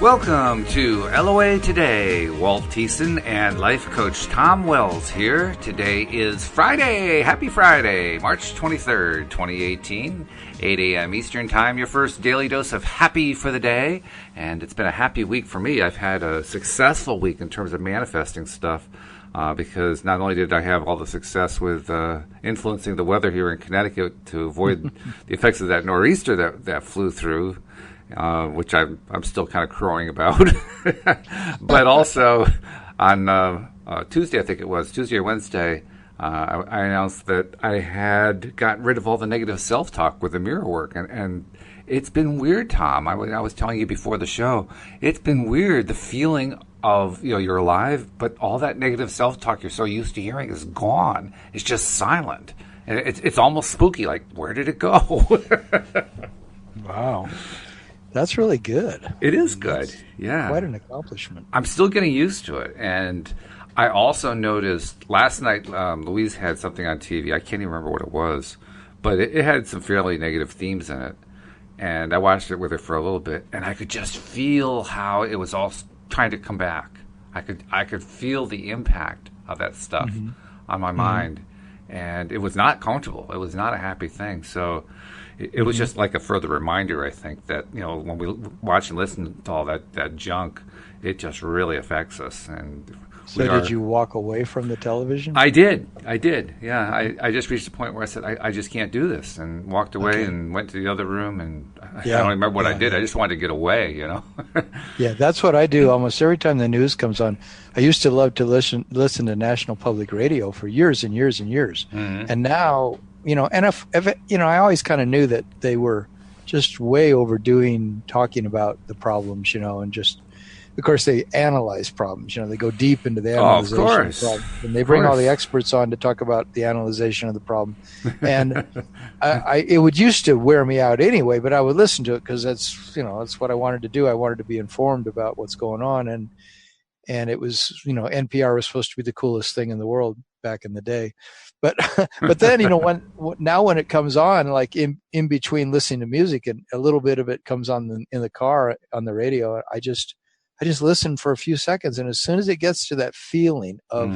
Welcome to LOA Today. Walt Thiessen and life coach Tom Wells here. Today is Friday. Happy Friday, March 23rd, 2018, 8 a.m. Eastern Time. Your first daily dose of happy for the day. And it's been a happy week for me. I've had a successful week in terms of manifesting stuff. Because not only did I have all the success with influencing the weather here in Connecticut to avoid the effects of that nor'easter that flew through, which I'm still kind of crowing about, but also on Tuesday, I think it was, Tuesday or Wednesday, I announced that I had gotten rid of all the negative self-talk with the mirror work, and it's been weird, Tom. I was telling you before the show, it's been weird, the feeling of, you're alive, but all that negative self-talk you're so used to hearing is gone. It's just silent. And it's almost spooky, like, where did it go? Wow. That's really good. It is good, yeah. Quite an accomplishment. I'm still getting used to it. And I also noticed last night, Louise had something on TV. I can't even remember what it was, but it had some fairly negative themes in it. And I watched it with her for a little bit, and I could just feel how it was all trying to come back. I could feel the impact of that stuff on my mind, and it was not comfortable. It was not a happy thing. So it was just like a further reminder, I think, that when we watch and listen to all that junk, it just really affects us. And so did you walk away from the television? I did. Yeah, I just reached a point where I said, I just can't do this, and walked away and went to the other room, and I don't remember what I did. I just wanted to get away, Yeah, that's what I do almost every time the news comes on. I used to love to listen to National Public Radio for years and years and years. And now, and if I always kind of knew that they were just way overdoing talking about the problems, and just, of course, they analyze problems. They go deep into the analyzation of the problem. And they bring all the experts on to talk about the analyzation of the problem. And it would used to wear me out anyway, but I would listen to it because that's what I wanted to do. I wanted to be informed about what's going on. And it was, NPR was supposed to be the coolest thing in the world back in the day. But then, when it comes on, like in between listening to music, and a little bit of it comes on in the car on the radio, I just listen for a few seconds, and as soon as it gets to that feeling of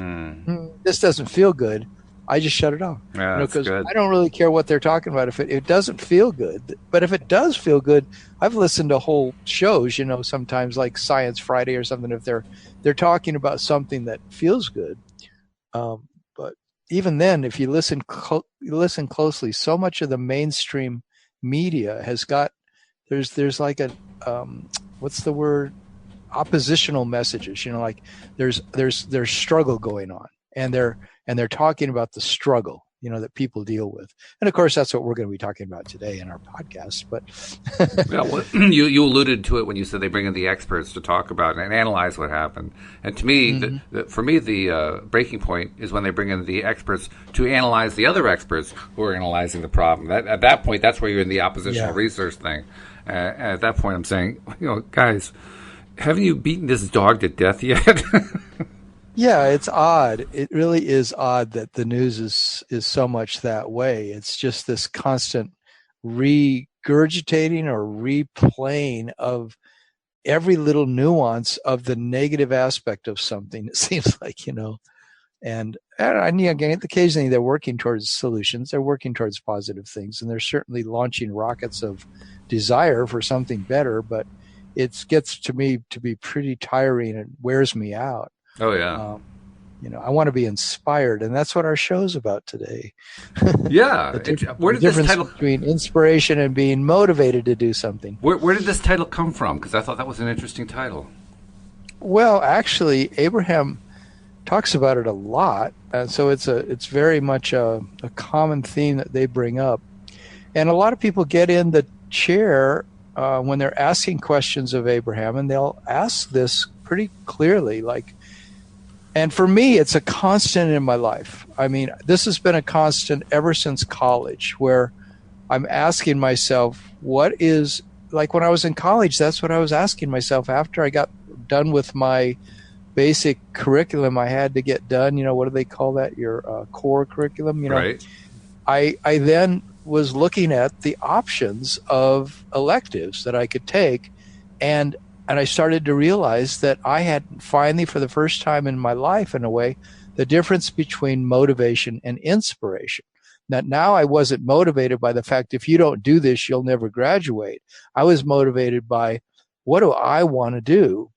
this doesn't feel good, I just shut it off. Yeah, because I don't really care what they're talking about if it doesn't feel good. But if it does feel good, I've listened to whole shows, sometimes like Science Friday or something, if they're talking about something that feels good. But even then, if you listen closely, so much of the mainstream media has got there's like a what's the word? Oppositional messages, like there's struggle going on, and they're talking about the struggle, that people deal with. And of course, that's what we're going to be talking about today in our podcast. But you alluded to it when you said they bring in the experts to talk about and analyze what happened. And to me, for me, the breaking point is when they bring in the experts to analyze the other experts who are analyzing the problem. At that point, that's where you're in the oppositional research thing. At that point, I'm saying, guys, haven't you beaten this dog to death yet? Yeah, it's odd. It really is odd that the news is so much that way. It's just this constant regurgitating or replaying of every little nuance of the negative aspect of something, it seems like, And again, occasionally they're working towards solutions. They're working towards positive things, and they're certainly launching rockets of desire for something better, but it gets to me to be pretty tiring and wears me out. Oh, yeah. I want to be inspired, and that's what our show's about today. Yeah. Where did this title between inspiration and being motivated to do something? Where did this title come from? Because I thought that was an interesting title. Well, actually, Abraham talks about it a lot, and so it's very much a common theme that they bring up, and a lot of people get in the chair when they're asking questions of Abraham, and they'll ask this pretty clearly, and for me, it's a constant in my life. I mean, this has been a constant ever since college, where I'm asking myself, what is, like when I was in college, that's what I was asking myself after I got done with my basic curriculum I had to get done. What do they call that? Your core curriculum, Right. I then was looking at the options of electives that I could take, and I started to realize that I had finally, for the first time in my life, in a way, the difference between motivation and inspiration. That now I wasn't motivated by the fact, if you don't do this, you'll never graduate. I was motivated by, what do I want to do?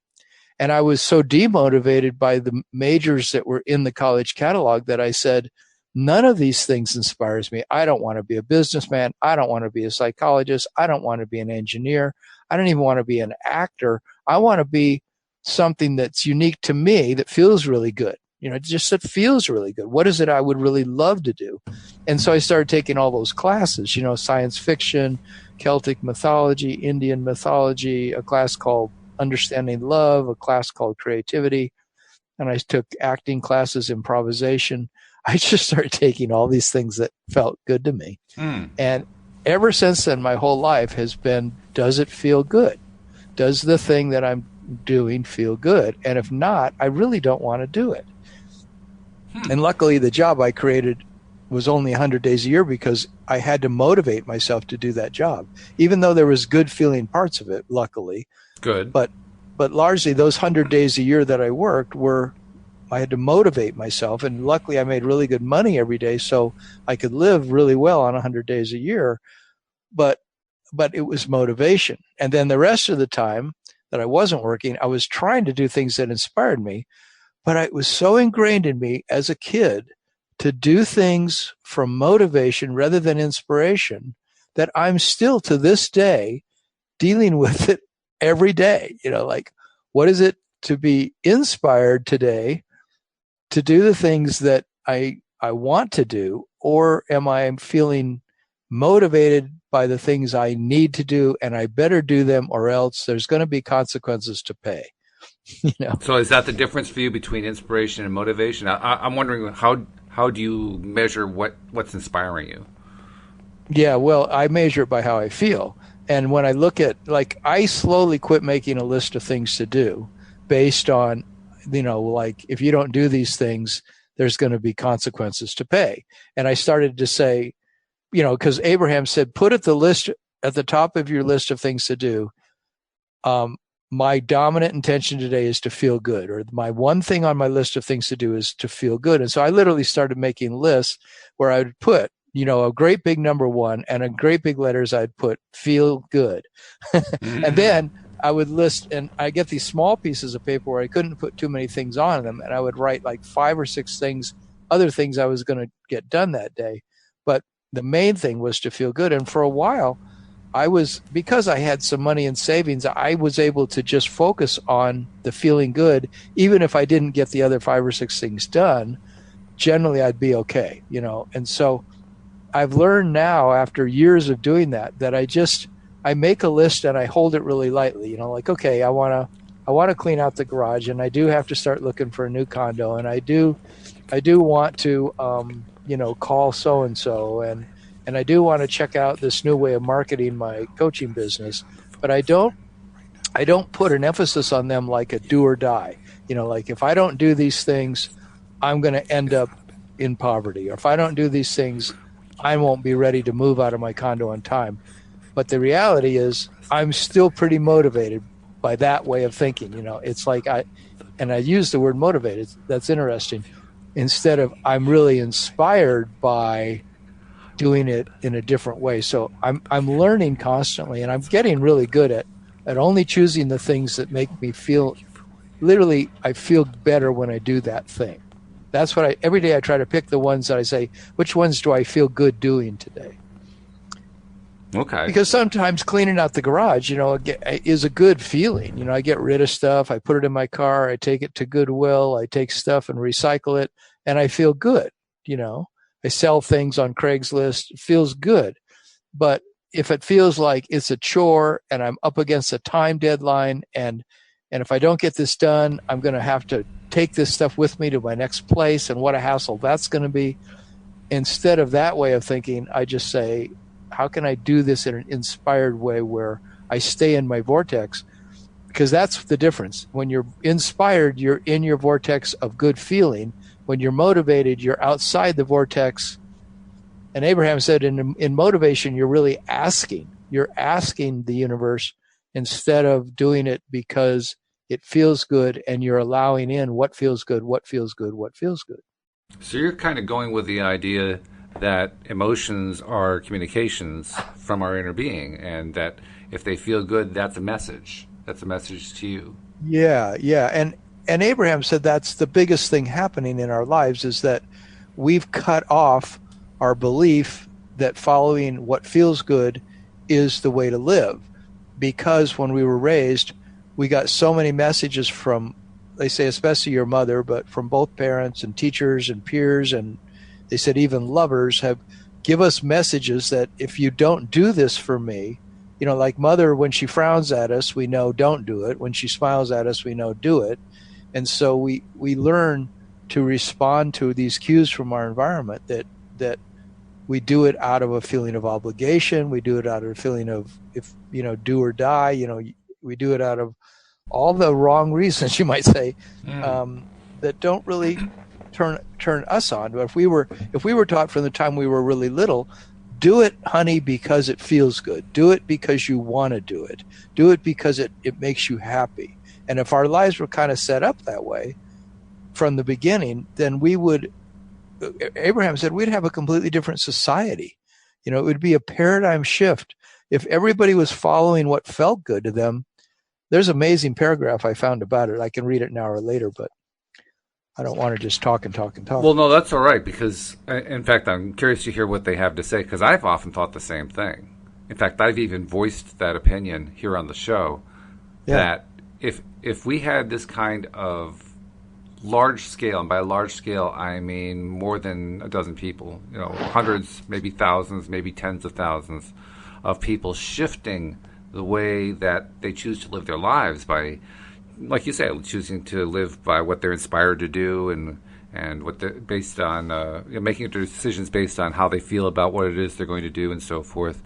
And I was so demotivated by the majors that were in the college catalog that I said, none of these things inspires me. I don't want to be a businessman. I don't want to be a psychologist. I don't want to be an engineer. I don't even want to be an actor. I want to be something that's unique to me, that feels really good. Just that feels really good. What is it I would really love to do? And so I started taking all those classes, science fiction, Celtic mythology, Indian mythology, a class called Understanding Love, a class called Creativity. And I took acting classes, improvisation. I just started taking all these things that felt good to me. And ever since then, my whole life has been, does it feel good? Does the thing that I'm doing feel good? And if not, I really don't want to do it. And luckily, the job I created was only 100 days a year because I had to motivate myself to do that job, even though there was good feeling parts of it, luckily. Good. But largely, those 100 days a year that I worked I had to motivate myself. And luckily, I made really good money every day, so I could live really well on 100 days a year. But it was motivation. And then the rest of the time that I wasn't working, I was trying to do things that inspired me. But it was so ingrained in me as a kid to do things from motivation rather than inspiration that I'm still, to this day, dealing with it every day. Like, what is it to be inspired today to do the things that I want to do? Or am I feeling motivated by the things I need to do, and I better do them, or else there's going to be consequences to pay? So is that the difference for you between inspiration and motivation? I'm wondering, how do you measure what's inspiring you? Yeah, well, I measure it by how I feel. And when I look at, I slowly quit making a list of things to do based on, if you don't do these things, there's going to be consequences to pay. And I started to say, because Abraham said, put at the top of your list of things to do, my dominant intention today is to feel good, or my one thing on my list of things to do is to feel good. And so I literally started making lists where I would put, a great big number 1, and in great big letters, I'd put feel good. And then I would list, and I get these small pieces of paper where I couldn't put too many things on them. And I would write like 5 or 6 things, other things I was going to get done that day. But the main thing was to feel good. And for a while, because I had some money in savings, I was able to just focus on the feeling good. Even if I didn't get the other 5 or 6 things done, generally I'd be okay, And so I've learned now, after years of doing that I make a list and I hold it really lightly, okay, I want to clean out the garage, and I do have to start looking for a new condo, and I do want to, call so-and-so, and I do want to check out this new way of marketing my coaching business, but I don't put an emphasis on them like a do or die. Like, if I don't do these things, I'm going to end up in poverty. Or if I don't do these things, I won't be ready to move out of my condo on time. But the reality is, I'm still pretty motivated by that way of thinking. It's like I use the word motivated. That's interesting. Instead of, I'm really inspired by doing it in a different way. So I'm learning constantly, and I'm getting really good at only choosing the things that make me feel, literally, I feel better when I do that thing. That's what every day I try to pick the ones that I say, which ones do I feel good doing today? Okay. Because sometimes cleaning out the garage, is a good feeling. I get rid of stuff, I put it in my car, I take it to Goodwill, I take stuff and recycle it, and I feel good. I sell things on Craigslist. It feels good. But if it feels like it's a chore and I'm up against a time deadline, and if I don't get this done, I'm going to have to take this stuff with me to my next place, and what a hassle that's going to be. Instead of that way of thinking, I just say, how can I do this in an inspired way where I stay in my vortex? Because that's the difference. When you're inspired, you're in your vortex of good feeling. When you're motivated, you're outside the vortex. And Abraham said in motivation, you're really asking. You're asking the universe instead of doing it because it feels good and you're allowing in what feels good, what feels good, what feels good. So you're kind of going with the idea that emotions are communications from our inner being, and that if they feel good, that's a message. That's a message to you. Yeah, yeah. And Abraham said that's the biggest thing happening in our lives, is that we've cut off our belief that following what feels good is the way to live. Because when we were raised, we got so many messages from, they say especially your mother, but from both parents and teachers and peers, and they said even lovers have give us messages that if you don't do this for me, you know, like mother, when she frowns at us, we know don't do it. When she smiles at us, we know do it. And so we learn to respond to these cues from our environment, that we do it out of a feeling of obligation. We do it out of a feeling of, if, you know, do or die, you know, we do it out of all the wrong reasons, you might say, that don't really turn us on. But if we were taught from the time we were really little, do it, honey, because it feels good. Do it because you want to do it. Do it because it makes you happy. And if our lives were kind of set up that way from the beginning, then we would, Abraham said, we'd have a completely different society. You know, it would be a paradigm shift. If everybody was following what felt good to them, there's an amazing paragraph I found about it. I can read it now or later, but I don't want to just talk and talk and talk. Well, no, that's all right, because, in fact, I'm curious to hear what they have to say, because I've often thought the same thing. In fact, I've even voiced that opinion here on the show, that if we had this kind of large scale, and by large scale I mean more than a dozen people, you know, hundreds, maybe thousands, maybe tens of thousands of people shifting the way that they choose to live their lives by, like you say, choosing to live by what they're inspired to do, and what they're based on, making their decisions based on how they feel about what it is they're going to do, and so forth,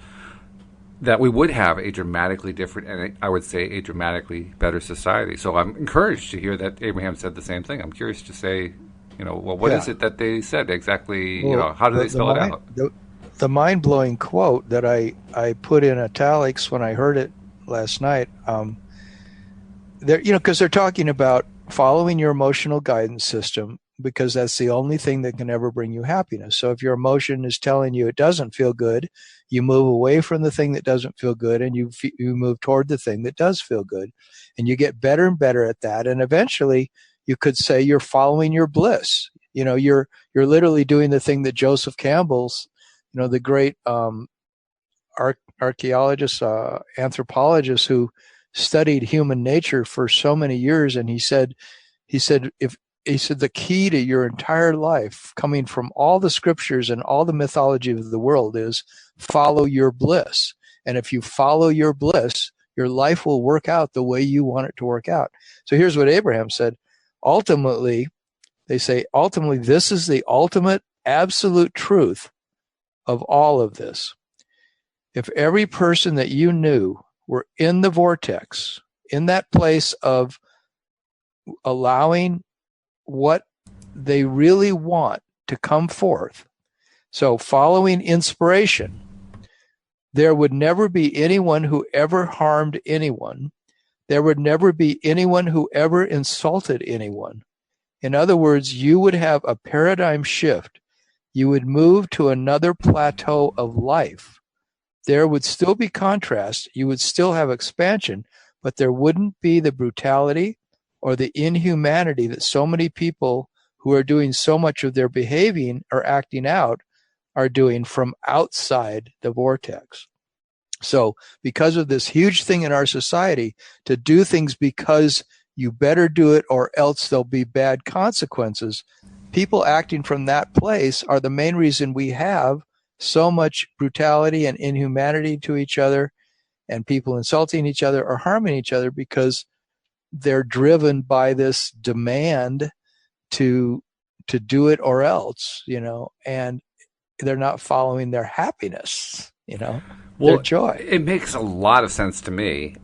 that we would have a dramatically different, and I would say a dramatically better society. So I'm encouraged to hear that Abraham said the same thing. I'm curious to say, you know, well, what is it that they said exactly? Well, you know, how do they spell it out? The mind-blowing quote that I put in italics when I heard it last night, they're, you know, because they're talking about following your emotional guidance system, because that's the only thing that can ever bring you happiness. So if your emotion is telling you it doesn't feel good, you move away from the thing that doesn't feel good, and you move toward the thing that does feel good, and you get better and better at that. And eventually, you could say you're following your bliss. You know, you're literally doing the thing that Joseph Campbell's, you know, the great archaeologist, anthropologist who studied human nature for so many years, and he said the key to your entire life, coming from all the scriptures and all the mythology of the world, is follow your bliss. And if you follow your bliss, your life will work out the way you want it to work out. So here's what Abraham said. Ultimately, this is the ultimate absolute truth of all of this. If every person that you knew were in the vortex, in that place of allowing what they really want to come forth, so following inspiration, there would never be anyone who ever harmed anyone. There would never be anyone who ever insulted anyone. In other words, you would have a paradigm shift. You would move to another plateau of life. There would still be contrast. You would still have expansion, but there wouldn't be the brutality or the inhumanity that so many people who are doing so much of their behaving or acting out are doing from outside the vortex. So because of this huge thing in our society, to do things because you better do it or else there'll be bad consequences, people acting from that place are the main reason we have so much brutality and inhumanity to each other, and people insulting each other or harming each other, because they're driven by this demand to do it or else, you know, and they're not following their happiness, you know, their joy. It makes a lot of sense to me.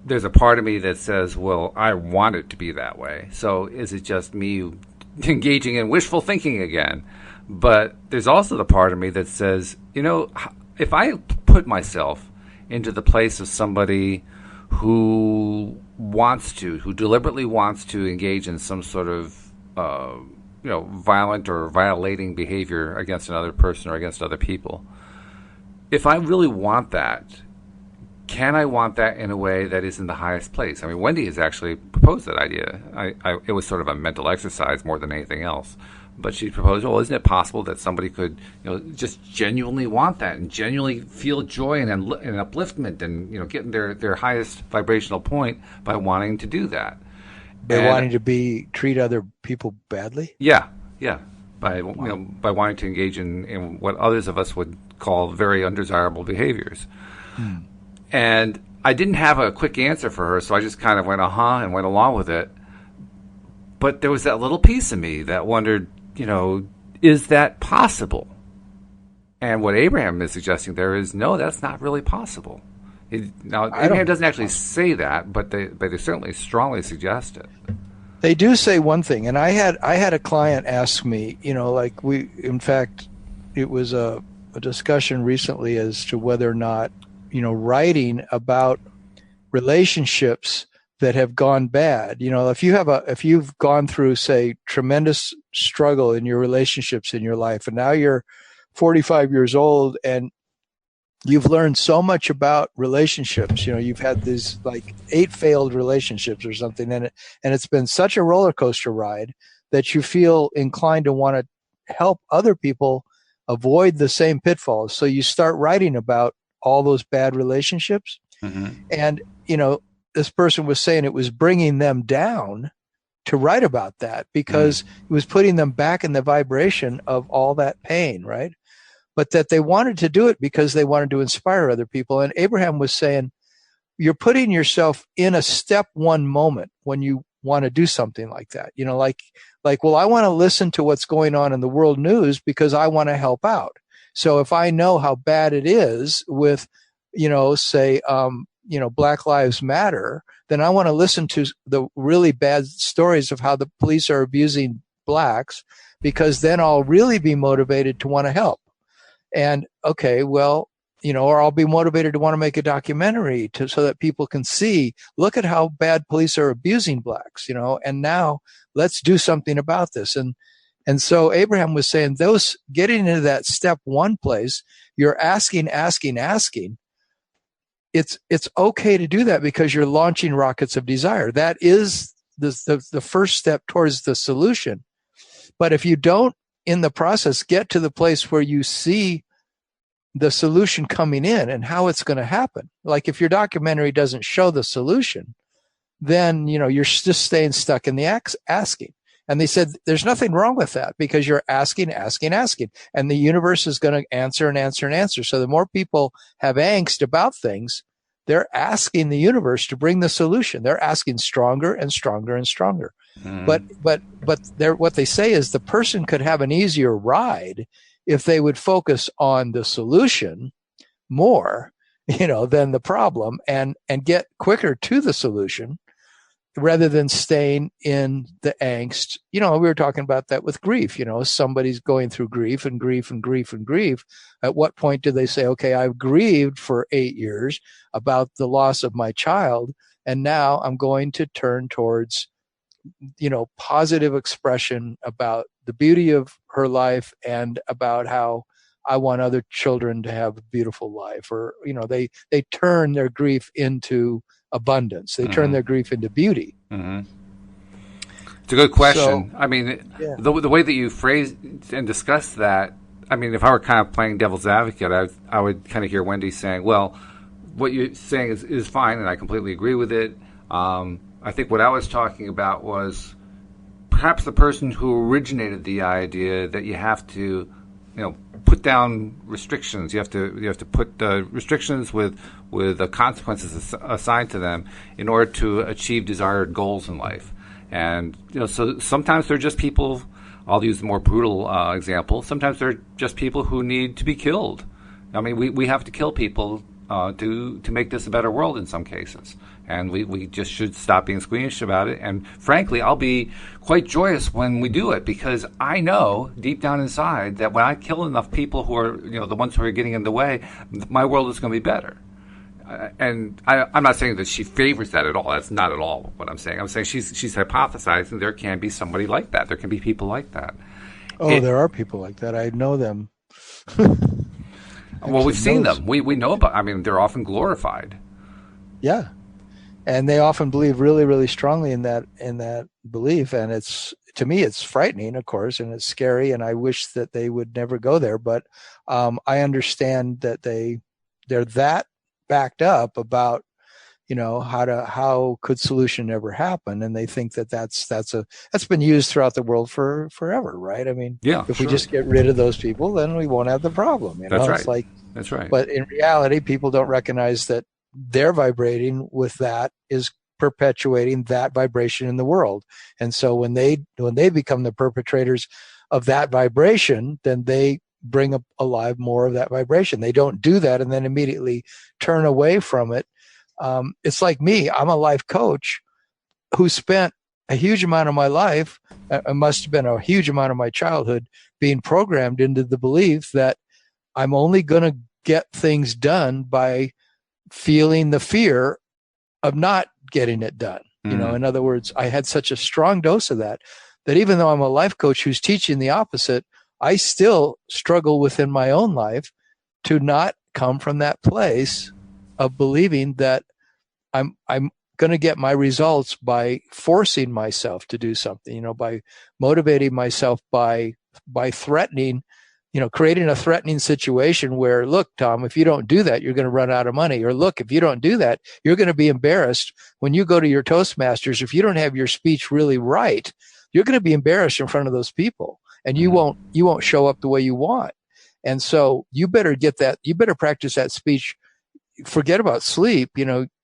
There's a part of me that says, well, I want it to be that way. So is it just me engaging in wishful thinking again? But there's also the part of me that says, you know, if I put myself into the place of somebody who deliberately wants to engage in some sort of violent or violating behavior against another person or against other people. If I really want that, can I want that in a way that is in the highest place? I mean, Wendy has actually proposed that idea. It was sort of a mental exercise more than anything else. But she proposed, well, isn't it possible that somebody could, just genuinely want that and genuinely feel joy and upliftment and, get in their highest vibrational point by wanting to do that? By wanting to treat other people badly? Yeah. By wanting to engage in what others of us would call very undesirable behaviors. And I didn't have a quick answer for her, so I just kind of went, and went along with it. But there was that little piece of me that wondered, is that possible? And what Abraham is suggesting there is, no, that's not really possible. Abraham doesn't actually say that, but they certainly strongly suggest it. They do say one thing, and I had a client ask me, in fact, it was a discussion recently as to whether or not, writing about relationships that have gone bad. If you've gone through, say, tremendous struggle in your relationships in your life, and now you're 45 years old and you've learned so much about relationships, you've had these like 8 failed relationships or something, and it's been such a roller coaster ride that you feel inclined to want to help other people avoid the same pitfalls. So you start writing about all those bad relationships. Mm-hmm. And, this person was saying it was bringing them down to write about that because it was putting them back in the vibration of all that pain, right? But that they wanted to do it because they wanted to inspire other people. And Abraham was saying, you're putting yourself in a step one moment when you want to do something like that. Well, I want to listen to what's going on in the world news because I want to help out. So if I know how bad it is with, Black Lives Matter, then I want to listen to the really bad stories of how the police are abusing blacks, because then I'll really be motivated to want to help. And okay, well, or I'll be motivated to want to make a documentary so that people can see, look at how bad police are abusing blacks, and now let's do something about this. And so Abraham was saying those getting into that step one place, you're asking. It's okay to do that because you're launching rockets of desire. That is the first step towards the solution. But if you don't, in the process, get to the place where you see the solution coming in and how it's going to happen, like if your documentary doesn't show the solution, then, you're just staying stuck in the asking. And they said, there's nothing wrong with that because you're asking. And the universe is going to answer and answer and answer. So the more people have angst about things, they're asking the universe to bring the solution. They're asking stronger and stronger and stronger. But what they say is the person could have an easier ride if they would focus on the solution more, than the problem and get quicker to the solution, rather than staying in the angst. We were talking about that with grief. Somebody's going through grief and grief and grief and grief. At what point do they say, okay, I've grieved for 8 years about the loss of my child, and now I'm going to turn towards, positive expression about the beauty of her life and about how I want other children to have a beautiful life. Or, they turn their grief into abundance. They turn their grief into beauty. Mm-hmm. It's a good question. So, the way that you phrased and discussed that, if I were kind of playing devil's advocate, I would kind of hear Wendy saying, well, what you're saying is fine, and I completely agree with it. I think what I was talking about was perhaps the person who originated the idea that you have to, put down restrictions. You have to put restrictions with the consequences assigned to them in order to achieve desired goals in life. And so sometimes they're just people. I'll use the more brutal example. Sometimes they're just people who need to be killed. We have to kill people to make this a better world in some cases. And we just should stop being squeamish about it. And frankly, I'll be quite joyous when we do it, because I know deep down inside that when I kill enough people who are, the ones who are getting in the way, my world is going to be better. I'm not saying that she favors that at all. That's not at all what I'm saying. I'm saying she's hypothesizing there can be somebody like that. There can be people like that. Oh, there are people like that. I know them. Well, we've seen them. We know about. I mean, they're often glorified. Yeah, and they often believe really, really strongly in that belief, and to me it's frightening, of course, and it's scary, and I wish that they would never go there. But I understand that they're that backed up about, how could solution ever happen, and they think that's been used throughout the world for forever, right? I mean, if we just get rid of those people, then we won't have the problem. That's right. It's like, that's right. But in reality, people don't recognize that they're vibrating with that is perpetuating that vibration in the world, and so when they become the perpetrators of that vibration, then they bring alive more of that vibration. They don't do that and then immediately turn away from it. It's like me. I'm a life coach who spent a huge amount of my life, it must have been a huge amount of my childhood, being programmed into the belief that I'm only going to get things done by feeling the fear of not getting it done. Mm-hmm. In other words, I had such a strong dose of that even though I'm a life coach who's teaching the opposite, I still struggle within my own life to not come from that place of believing that I'm going to get my results by forcing myself to do something, by motivating myself by threatening, creating a threatening situation where, look, Tom, if you don't do that, you're going to run out of money. Or look, if you don't do that, you're going to be embarrassed when you go to your Toastmasters. If you don't have your speech really right, you're going to be embarrassed in front of those people, and you won't show up the way you want. And so you better get that. You better practice that speech. Forget about sleep,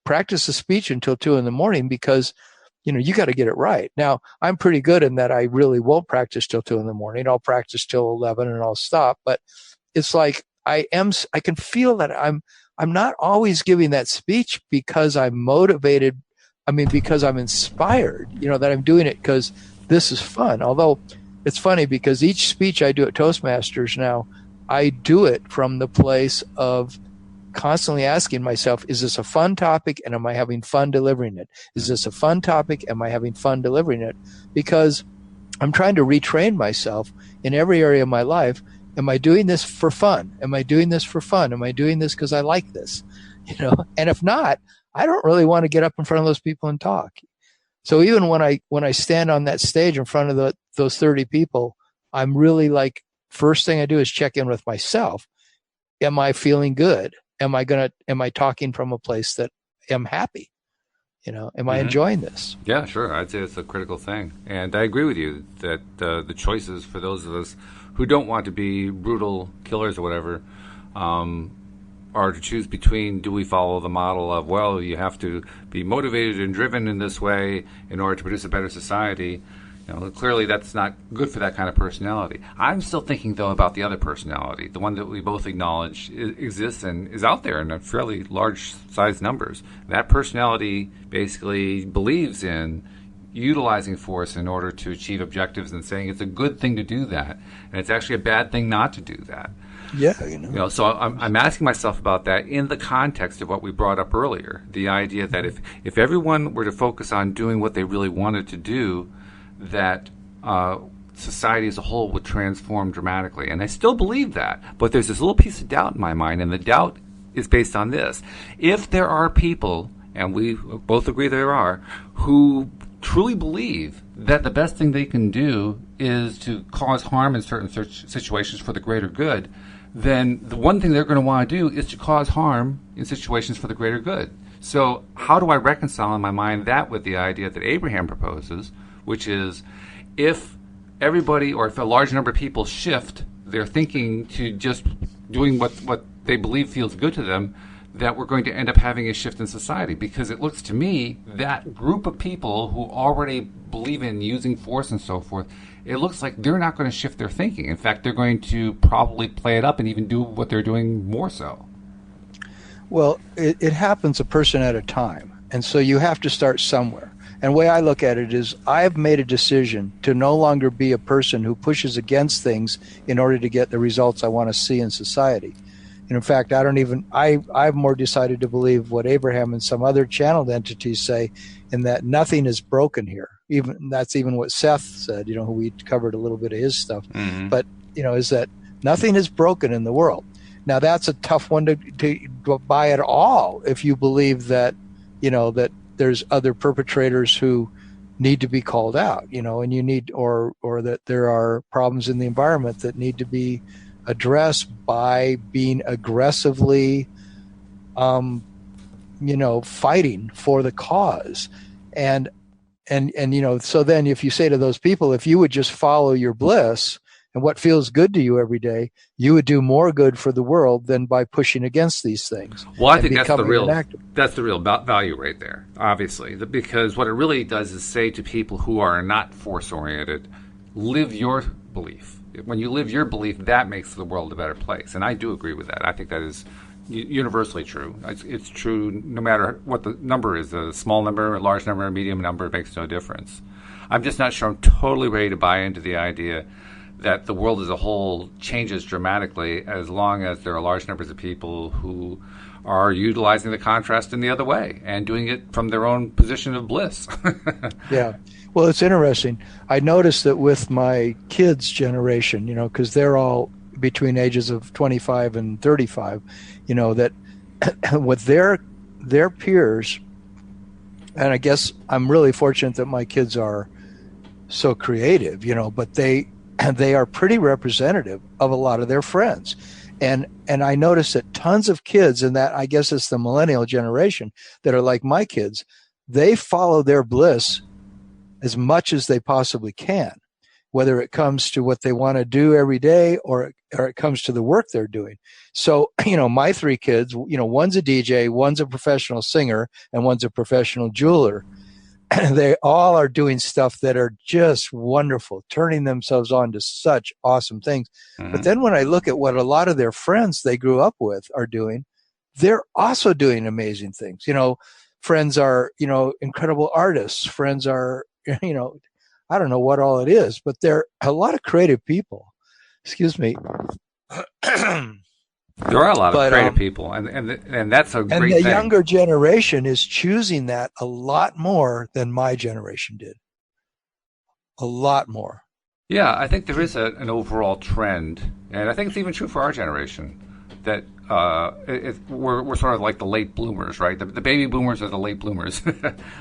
practice the speech until 2 a.m. because, you got to get it right. Now, I'm pretty good in that I really won't practice till 2 a.m. I'll practice till 11 and I'll stop. But it's like I can feel that I'm not always giving that speech because I'm motivated. I mean, because I'm inspired, that I'm doing it because this is fun. Although it's funny because each speech I do at Toastmasters now, I do it from the place of constantly asking myself, is this a fun topic and am I having fun delivering it? Is this a fun topic? Am I having fun delivering it? Because I'm trying to retrain myself in every area of my life. Am I doing this for fun? Am I doing this for fun? Am I doing this because I like this? And if not, I don't really want to get up in front of those people and talk. So even when I stand on that stage in front of those 30 people, I'm really like, first thing I do is check in with myself. Am I feeling good? Am I talking from a place that I'm happy? Am I enjoying this? Yeah, sure. I'd say it's a critical thing. And I agree with you that the choices for those of us who don't want to be brutal killers or whatever are to choose between, do we follow the model of, well, you have to be motivated and driven in this way in order to produce a better society. Clearly that's not good for that kind of personality. I'm still thinking, though, about the other personality, the one that we both acknowledge exists and is out there in a fairly large-sized numbers. That personality basically believes in utilizing force in order to achieve objectives and saying it's a good thing to do that, and it's actually a bad thing not to do that. Yeah, So I'm asking myself about that in the context of what we brought up earlier, the idea that if everyone were to focus on doing what they really wanted to do, that society as a whole would transform dramatically. And I still believe that. But there's this little piece of doubt in my mind, and the doubt is based on this. If there are people, and we both agree there are, who truly believe that the best thing they can do is to cause harm in certain situations for the greater good, then the one thing they're going to want to do is to cause harm in situations for the greater good. So how do I reconcile in my mind that with the idea that Abraham proposes, which is if everybody or if a large number of people shift their thinking to just doing what they believe feels good to them, that we're going to end up having a shift in society. Because it looks to me that group of people who already believe in using force and so forth, it looks like they're not going to shift their thinking. In fact, they're going to probably play it up and even do what they're doing more so. Well, it happens a person at a time. And so you have to start somewhere. And the way I look at it is I've made a decision to no longer be a person who pushes against things in order to get the results I want to see in society. And in fact, I've more decided to believe what Abraham and some other channeled entities say, in that nothing is broken here. That's even what Seth said, who we covered a little bit of his stuff. Mm-hmm. But, is that nothing is broken in the world. Now, that's a tough one to buy at all if you believe that, that there's other perpetrators who need to be called out, and you need, or that there are problems in the environment that need to be addressed by being aggressively, fighting for the cause. And so then if you say to those people, if you would just follow your bliss and what feels good to you every day, you would do more good for the world than by pushing against these things. Well, I think that's the real value right there, obviously, because what it really does is say to people who are not force-oriented, live your belief. When you live your belief, that makes the world a better place. And I do agree with that. I think that is universally true. It's true no matter what the number is, a small number, a large number, a medium number, it makes no difference. I'm just not sure I'm totally ready to buy into the idea that the world as a whole changes dramatically as long as there are large numbers of people who are utilizing the contrast in the other way and doing it from their own position of bliss. Yeah. Well, it's interesting. I noticed that with my kids' generation, because they're all between ages of 25 and 35, that with their peers, and I guess I'm really fortunate that my kids are so creative, but they are pretty representative of a lot of their friends. And I noticed that tons of kids, and that I guess it's the millennial generation that are like my kids, they follow their bliss as much as they possibly can, whether it comes to what they want to do every day or it comes to the work they're doing. So, my three kids, one's a DJ, one's a professional singer, and one's a professional jeweler. They all are doing stuff that are just wonderful, turning themselves on to such awesome things. Mm-hmm. But then when I look at what a lot of their friends they grew up with are doing, they're also doing amazing things. Friends are, incredible artists. Friends are, I don't know what all it is, but they're a lot of creative people. Excuse me. There are a lot of creative people, and that's a great thing. And the younger generation is choosing that a lot more than my generation did. A lot more. Yeah, I think there is an overall trend, and I think it's even true for our generation, that we're sort of like the late bloomers, right? The baby boomers are the late bloomers,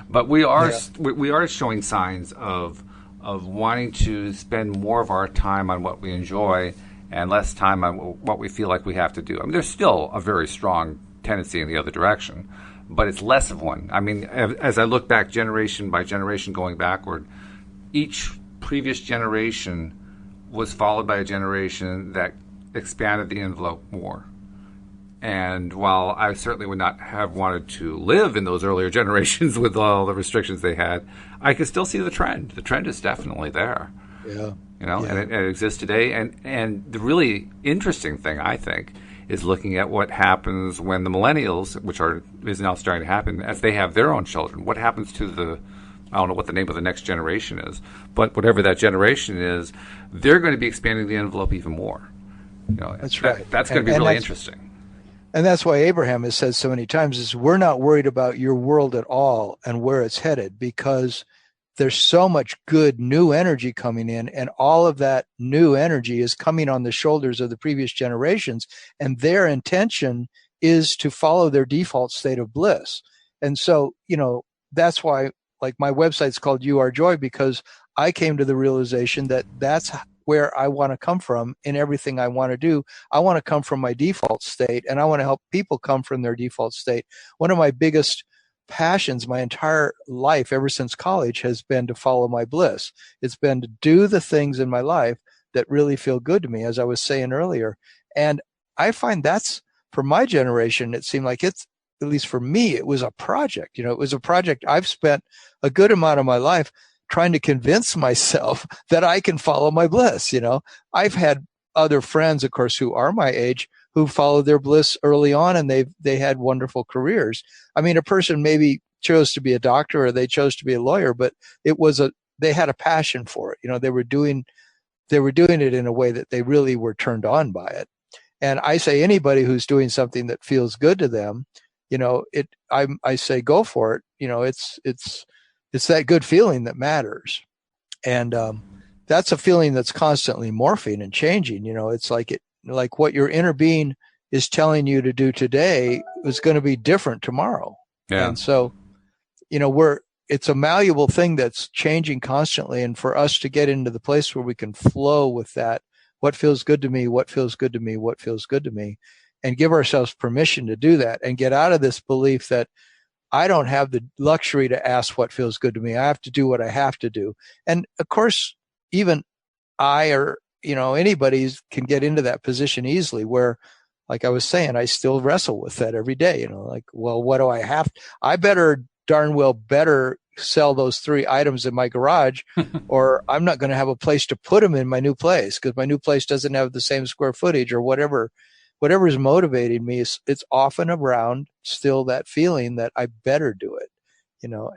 but we are showing signs of wanting to spend more of our time on what we enjoy and less time on what we feel like we have to do. I mean, there's still a very strong tendency in the other direction, but it's less of one. I mean, as I look back generation by generation going backward, each previous generation was followed by a generation that expanded the envelope more. And while I certainly would not have wanted to live in those earlier generations with all the restrictions they had, I could still see the trend. The trend is definitely there. Yeah. And it exists today. And the really interesting thing, I think, is looking at what happens when the millennials, which is now starting to happen, as they have their own children. What happens to I don't know what the name of the next generation is, but whatever that generation is, they're going to be expanding the envelope even more. That's right. That's going to be really interesting. And that's why Abraham has said so many times is we're not worried about your world at all and where it's headed, because there's so much good new energy coming in, and all of that new energy is coming on the shoulders of the previous generations, and their intention is to follow their default state of bliss. And so, that's why, like, my website's called You Are Joy, because I came to the realization that that's where I want to come from in everything I want to do. I want to come from my default state, and I want to help people come from their default state. One of my biggest passions my entire life, ever since college, has been to follow my bliss. It's been to do the things in my life that really feel good to me, as I was saying earlier. And I find that's, for my generation, it seemed like it's, at least for me, it was a project. It was a project I've spent a good amount of my life trying to convince myself that I can follow my bliss. I've had other friends, of course, who are my age, who followed their bliss early on, and they had wonderful careers. I mean, a person maybe chose to be a doctor or they chose to be a lawyer, but they had a passion for it. They were doing it in a way that they really were turned on by it. And I say anybody who's doing something that feels good to them, I say go for it. It's that good feeling that matters. And that's a feeling that's constantly morphing and changing. It's like what your inner being is telling you to do today is going to be different tomorrow. Yeah. And so, it's a malleable thing that's changing constantly. And for us to get into the place where we can flow with that, what feels good to me, what feels good to me, what feels good to me, and give ourselves permission to do that and get out of this belief that I don't have the luxury to ask what feels good to me. I have to do what I have to do. And of course, even I or, anybody can get into that position easily where, like I was saying, I still wrestle with that every day, well, what do I have? I darn well better sell those 3 items in my garage or I'm not going to have a place to put them in my new place because my new place doesn't have the same square footage or whatever is motivating me. It's often around still that feeling that I better do it,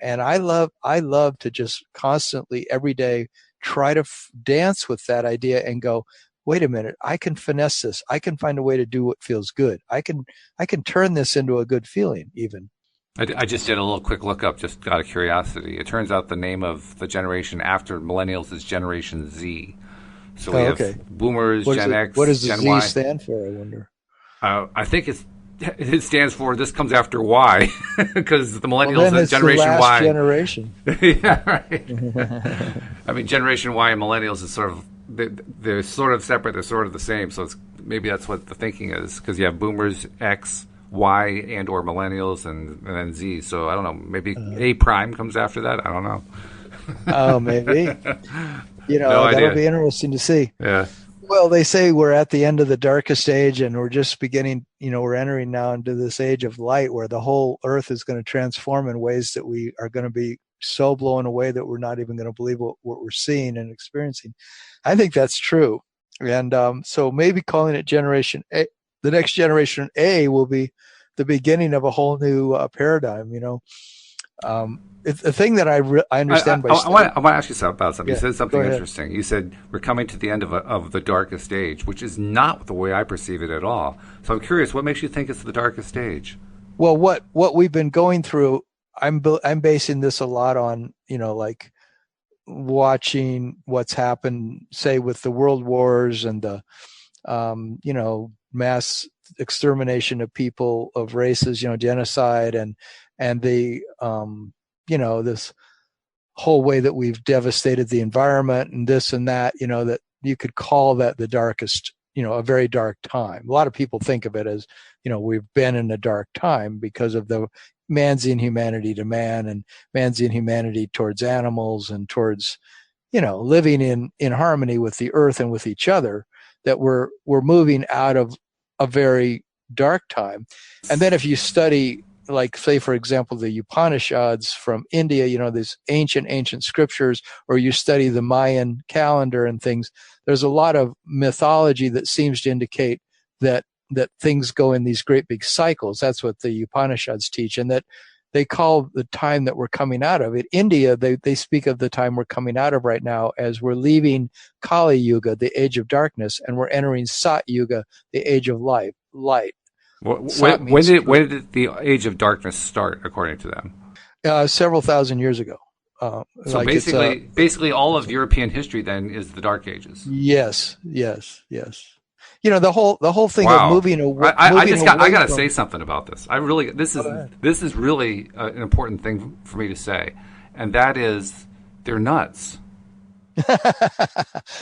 and I love to just constantly every day try to dance with that idea and go, wait a minute, I can finesse this. I can find a way to do what feels good. I can turn this into a good feeling even. I just did a little quick look up just out of curiosity. It turns out the name of the generation after millennials is Generation Z. So we have boomers, Gen X, what does the Gen Z Y. stand for, I wonder? I think it stands for this comes after Y because the millennials and Generation the last Y. Generation. Yeah, right. I mean, Generation Y and millennials is sort of they're sort of separate. They're sort of the same. So maybe that's what the thinking is because you have boomers, X, Y, and or millennials, and then Z. So I don't know. Maybe A prime comes after that. I don't know. Oh, maybe. No idea. That'll be interesting to see. Yeah. Well, they say we're at the end of the darkest age, and we're just beginning. We're entering now into this age of light, where the whole Earth is going to transform in ways that we are going to be so blown away that we're not even going to believe what we're seeing and experiencing. I think that's true, and so maybe calling it Generation A. The next Generation A will be the beginning of a whole new paradigm. It's a thing that I understand. I want to ask you about something. Yeah, you said something interesting. You said we're coming to the end of the darkest age, which is not the way I perceive it at all. So I'm curious, what makes you think it's the darkest age? Well, what we've been going through, I'm basing this a lot on like watching what's happened, say, with the world wars and the mass extermination of people, of races, genocide, and the this whole way that we've devastated the environment and this and that, that you could call that the darkest, a very dark time. A lot of people think of it as, we've been in a dark time because of the man's inhumanity to man and man's inhumanity towards animals and towards, living in harmony with the earth and with each other, that we're moving out of a very dark time. And then if you study, like, say, for example, the Upanishads from India, these ancient scriptures, or you study the Mayan calendar and things, there's a lot of mythology that seems to indicate that things go in these great big cycles. That's what the Upanishads teach, and that they call the time that we're coming out of. In India, they speak of the time we're coming out of right now as we're leaving Kali Yuga, the age of darkness, and we're entering Sat Yuga, the age of light. When did the age of darkness start, according to them? Several thousand years ago. So basically, all of European history then is the Dark Ages. Yes. The whole thing of moving away. I got to say something about this. This is really an important thing for me to say, and that is they're nuts.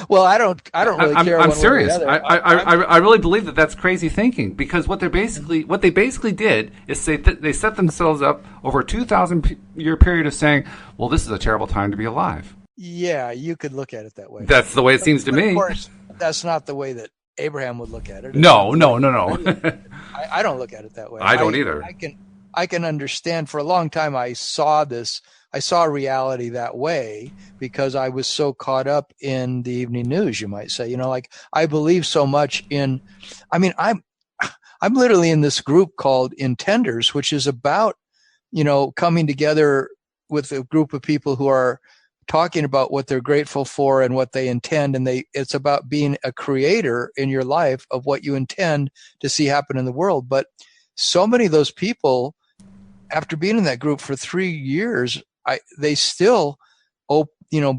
Well, I don't really care. I'm serious. I really believe that that's crazy thinking, because what they basically did is they set themselves up over a 2,000 year period of saying, well, this is a terrible time to be alive. Yeah, you could look at it that way. That's the way it seems to me. Of course, that's not the way that Abraham would look at it. No. I don't look at it that way. I don't either. I can understand. For a long time, I saw reality that way because I was so caught up in the evening news, you might say. Like, I believe so much in. I mean, I'm literally in this group called Intenders, which is about coming together with a group of people who are talking about what they're grateful for and what they intend. And it's about being a creator in your life of what you intend to see happen in the world. But so many of those people, after being in that group for 3 years, they still,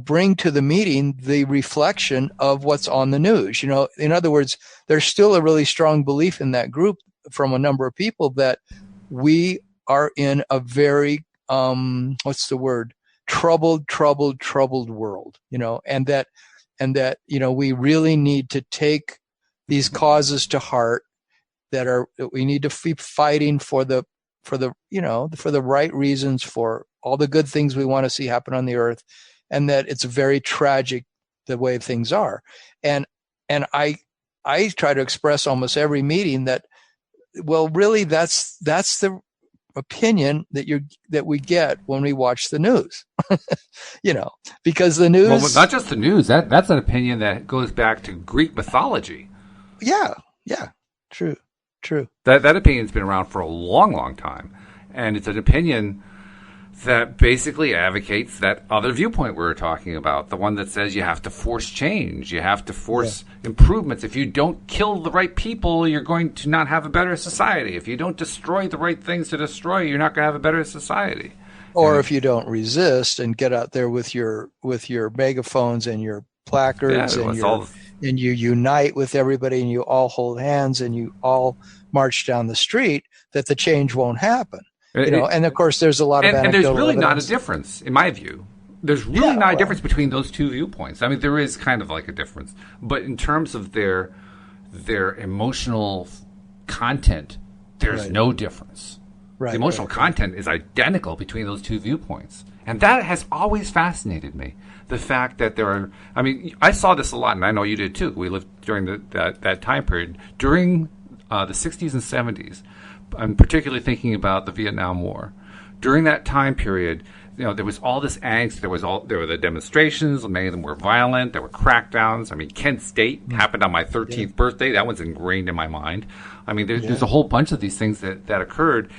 bring to the meeting the reflection of what's on the news. In other words, there's still a really strong belief in that group from a number of people that we are in a very, troubled world, and that, we really need to take these causes to heart, that we need to keep fighting for the right reasons, for all the good things we want to see happen on the earth, and that it's very tragic the way things are. And I try to express almost every meeting that, well, really that's the opinion that we get when we watch the news. Because the news, well, not just the news, that's an opinion that goes back to Greek mythology. Yeah, true. That opinion's been around for a long time, and it's an opinion that basically advocates that other viewpoint we were talking about, the one that says you have to force change, you have to force improvements. If you don't kill the right people, you're going to not have a better society. If you don't destroy the right things to destroy, you're not going to have a better society. Or if you don't resist and get out there with your megaphones and your placards and you unite with everybody and you all hold hands and you all march down the street, that the change won't happen. And of course, there's a lot of and there's really evidence. not a difference, in my view. There's really not a difference between those two viewpoints. I mean, there is kind of like a difference, but in terms of their emotional content, there's no difference. Right, the emotional content is identical between those two viewpoints, and that has always fascinated me. The fact that there are, I mean, I saw this a lot, and I know you did too. We lived during that time period during the 60s and 70s. I'm particularly thinking about the Vietnam War. During that time period, there was all this angst. There were the demonstrations. Many of them were violent. There were crackdowns. I mean, Kent State happened on my 13th birthday. That one's ingrained in my mind. I mean, there's a whole bunch of these things that occurred,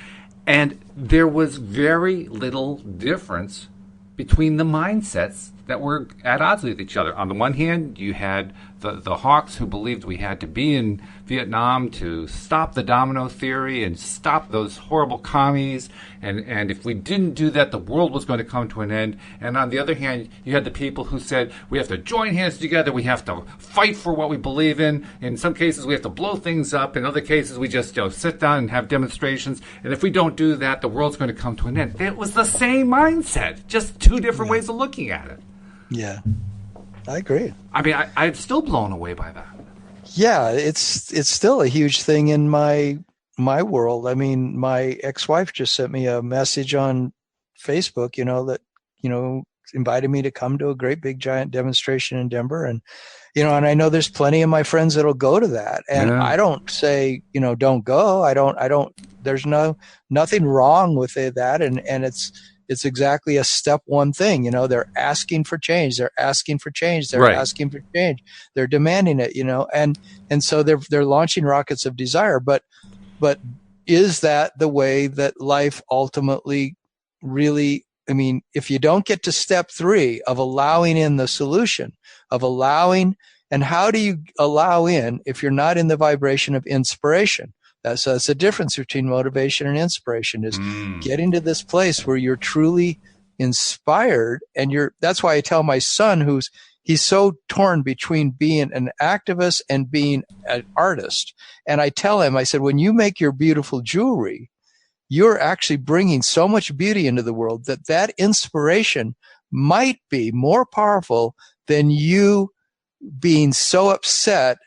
and there was very little difference between the mindsets that were at odds with each other. On the one hand, you had the hawks who believed we had to be in Vietnam to stop the domino theory and stop those horrible commies, and if we didn't do that, the world was going to come to an end. And on the other hand, you had the people who said we have to join hands together, we have to fight for what we believe in. In some cases, we have to blow things up. In other cases, we just sit down and have demonstrations. And if we don't do that, the world's going to come to an end. It was the same mindset, just two different ways of looking at it. Yeah, I agree. I mean, I'm still blown away by that. Yeah, it's still a huge thing in my world. I mean, my ex-wife just sent me a message on Facebook, that, invited me to come to a great big giant demonstration in Denver. And, and I know there's plenty of my friends that'll go to that. And I don't say, don't go. There's nothing wrong with that. And it's exactly a step one thing. They're asking for change. They're asking for change. They're asking for change. They're demanding it, and so they're launching rockets of desire. But is that the way that life ultimately really, I mean, if you don't get to step 3 of allowing in the solution, of allowing, and how do you allow in if you're not in the vibration of inspiration? That's the difference between motivation and inspiration, is getting to this place where you're truly inspired. And that's why I tell my son, he's so torn between being an activist and being an artist. And I tell him, I said, when you make your beautiful jewelry, you're actually bringing so much beauty into the world that inspiration might be more powerful than you being so upset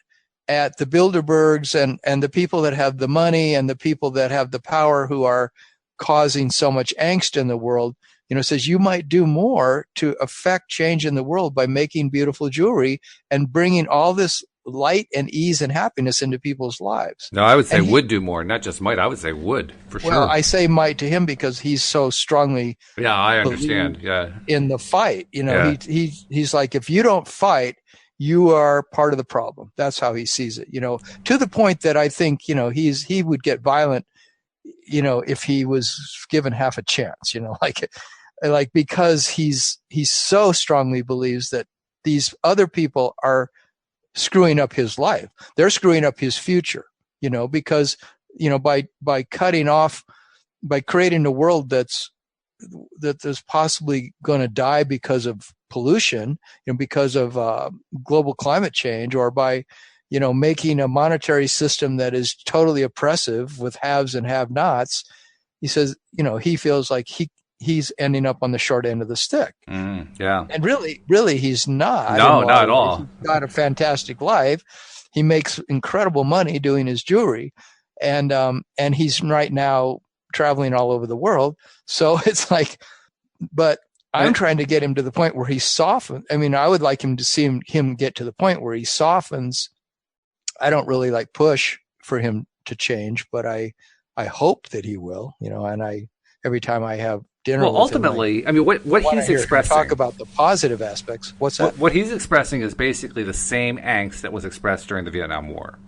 at the Bilderbergs and the people that have the money and the people that have the power who are causing so much angst in the world. Says you might do more to affect change in the world by making beautiful jewelry and bringing all this light and ease and happiness into people's lives. No, I would say would do more, not just might. I would say would, for sure. Well, I say might to him because he's so strongly I understand. Yeah. In the fight. He's like, if you don't fight, you are part of the problem. That's how he sees it, to the point that I think, he would get violent, if he was given half a chance, like, because he so strongly believes that these other people are screwing up his life. They're screwing up his future, because, by cutting off, by creating a world that is possibly going to die because of pollution, because of global climate change, or by, making a monetary system that is totally oppressive with haves and have-nots. He says, he feels like he's ending up on the short end of the stick. Yeah. And really he's not. No, not at all. He's got a fantastic life. He makes incredible money doing his jewelry. And he's right now traveling all over the world. So it's like, but I'm trying to get him to the point where he softens. I mean, I would like him to see him get to the point where he softens. I don't really like push for him to change, but I hope that he will, and every time I have dinner with ultimately, him, what he's expressing. Talk about the positive aspects. What's that? What he's expressing is basically the same angst that was expressed during the Vietnam War,